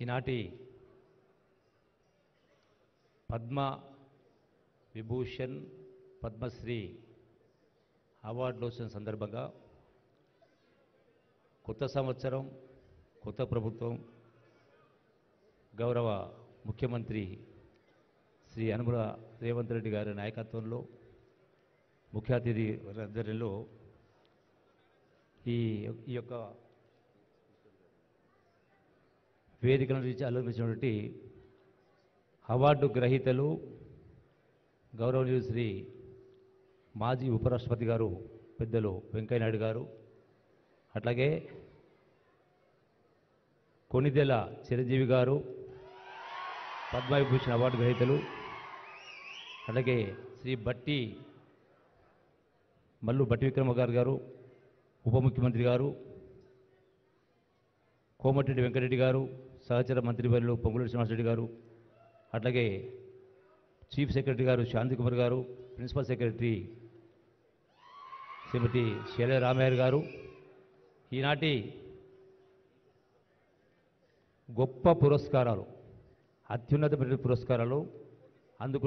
ఈనాటి పద్మ విభూషణ్ పద్మశ్రీ అవార్డులు వచ్చిన సందర్భంగా కొత్త సంవత్సరం కొత్త ప్రభుత్వం గౌరవ ముఖ్యమంత్రి శ్రీ యనమల రేవంత్ రెడ్డి గారి నాయకత్వంలో ముఖ్య అతిథి ఆధ్వర్యంలో ఈ యొక్క వేదికను అలంకరించినటువంటి అవార్డు గ్రహీతలు గౌరవనీయులు శ్రీ మాజీ ఉపరాష్ట్రపతి గారు పెద్దలు వెంకయ్యనాయుడు గారు, అట్లాగే కొనిదెల చిరంజీవి గారు పద్మవిభూషణ్ అవార్డు గ్రహీతలు, అలాగే శ్రీ మల్లు భట్టి విక్రమ గారు ఉప ముఖ్యమంత్రి గారు, కోమటిరెడ్డి వెంకటరెడ్డి గారు సహచర మంత్రివర్యులు పొంగులేటి శ్రీనివాసరెడ్డి గారు, అట్లాగే చీఫ్ సెక్రటరీ గారు శాంతికుమార్ గారు, ప్రిన్సిపల్ సెక్రటరీ శ్రీమతి శైల రామయ్య గారు, ఈనాటి గొప్ప పురస్కారాలు అత్యున్నతమైన పురస్కారాలు అందుకు